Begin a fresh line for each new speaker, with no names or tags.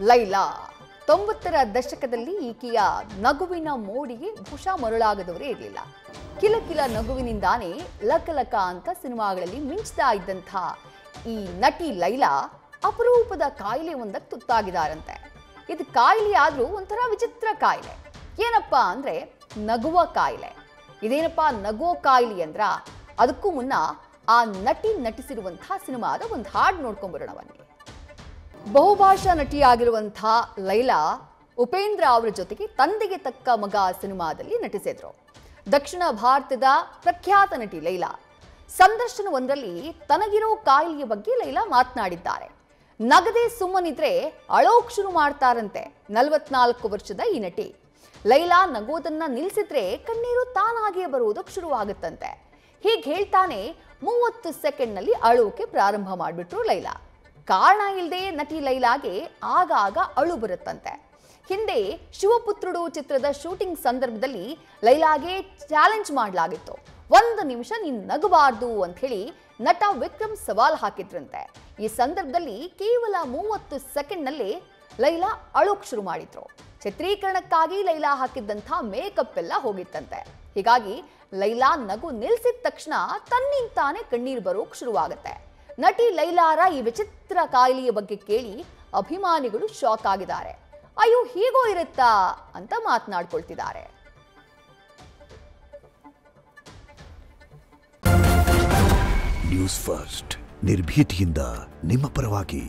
ಲೈಲಾ 90ರ ದಶಕದಲ್ಲಿ ಈಕೆಯ ನಗುವಿನ ಮೋಡಿಗೆ ಬಹುಶಃ ಮರುಳಾಗದವರೇ ಇರಲಿಲ್ಲ. ಕಿಲಕಿಲ ನಗುವಿನಿಂದಾನೇ ಲಕಲಕ ಅಂತ ಸಿನಿಮಾಗಳಲ್ಲಿ ಮಿಂಚ್ತಾ ಇದ್ದಂಥ ಈ ನಟಿ ಲೈಲಾ ಅಪರೂಪದ ಕಾಯಿಲೆ ಒಂದಕ್ಕೆ ತುತ್ತಾಗಿದ್ದಾರಂತೆ. ಇದು ಕಾಯಿಲೆ ಆದರೂ ಒಂಥರ ವಿಚಿತ್ರ ಕಾಯಿಲೆ. ಏನಪ್ಪ ಅಂದರೆ ನಗುವ ಕಾಯಿಲೆ. ಇದೇನಪ್ಪ ನಗುವ ಕಾಯಿಲೆ ಅಂದ್ರ ಅದಕ್ಕೂ ಮುನ್ನ ಆ ನಟಿ ನಟಿಸಿರುವಂಥ ಸಿನಿಮಾದ ಒಂದು ಹಾಡು ನೋಡ್ಕೊಂಡ್ಬರೋಣ ಬನ್ನಿ. ಬಹುಭಾಷಾ ನಟಿಯಾಗಿರುವಂಥ ಲೈಲಾ ಉಪೇಂದ್ರ ಅವರ ಜೊತೆಗೆ ತಂದೆಗೆ ತಕ್ಕ ಮಗ ಸಿನಿಮಾದಲ್ಲಿ ನಟಿಸಿದ್ರು. ದಕ್ಷಿಣ ಭಾರತದ ಪ್ರಖ್ಯಾತ ನಟಿ ಲೈಲಾ ಸಂದರ್ಶನವೊಂದರಲ್ಲಿ ತನಗಿರೋ ಕಾಯಿಲೆಯ ಬಗ್ಗೆ ಲೈಲಾ ಮಾತನಾಡಿದ್ದಾರೆ. ನಗದೇ ಸುಮ್ಮನಿದ್ರೆ ಅಳೋಕ್ ಶುರು ಮಾಡ್ತಾರಂತೆ 44 ವರ್ಷದ ಈ ನಟಿ. ಲೈಲಾ ನಗೋದನ್ನ ನಿಲ್ಲಿಸಿದ್ರೆ ಕಣ್ಣೀರು ತಾನಾಗಿಯೇ ಬರುವುದಕ್ಕೆ ಶುರುವಾಗುತ್ತಂತೆ. ಹೀಗೆ ಹೇಳ್ತಾನೆ 30 ಸೆಕೆಂಡ್ನಲ್ಲಿ ಅಳೋಕೆ ಪ್ರಾರಂಭ ಮಾಡಿಬಿಟ್ರು ಲೈಲಾ. ಕಾರಣ ಇಲ್ಲದೆ ನಟಿ ಲೈಲಾಗೆ ಆಗಾಗ ಅಳು ಬರುತ್ತಂತೆ. ಹಿಂದೆ ಶಿವಪುತ್ರುಡು ಚಿತ್ರದ ಶೂಟಿಂಗ್ ಸಂದರ್ಭದಲ್ಲಿ ಲೈಲಾಗೆ ಚಾಲೆಂಜ್ ಮಾಡಲಾಗಿತ್ತು. 1 ನಿಮಿಷ ನೀನು ನಗಬಾರ್ದು ಅಂತ ಹೇಳಿ ನಟ ವಿಕ್ರಮ್ ಸವಾಲ್ ಹಾಕಿದ್ರಂತೆ. ಈ ಸಂದರ್ಭದಲ್ಲಿ ಕೇವಲ 30 ಸೆಕೆಂಡ್ನಲ್ಲೇ ಲೈಲಾ ಅಳೋಕ್ ಶುರು ಮಾಡಿದ್ರು. ಚಿತ್ರೀಕರಣಕ್ಕಾಗಿ ಲೈಲಾ ಹಾಕಿದ್ದಂಥ ಮೇಕಪ್ ಎಲ್ಲ ಹೋಗಿತ್ತಂತೆ. ಹೀಗಾಗಿ ಲೈಲಾ ನಗು ನಿಲ್ಲಿಸಿದ ತಕ್ಷಣ ತನ್ನಿಂತಾನೆ ಕಣ್ಣೀರು ಬರೋಕ್ ಶುರುವಾಗುತ್ತೆ. ನಟಿ ಲೈಲಾರ ಈ ವಿಚಿತ್ರ ಕಾಯಿಲೆಯ ಬಗ್ಗೆ ಕೇಳಿ ಅಭಿಮಾನಿಗಳು ಶಾಕ್ ಆಗಿದ್ದಾರೆ. ಅಯ್ಯೋ ಹೀಗೋ ಇರುತ್ತಾ ಅಂತ ಮಾತನಾಡ್ಕೊಳ್ತಿದ್ದಾರೆ.
ನ್ಯೂಸ್ ಫಸ್ಟ್ ನಿರ್ಭೀತಿಯಿಂದ ನಿಮ್ಮ ಪರವಾಗಿ.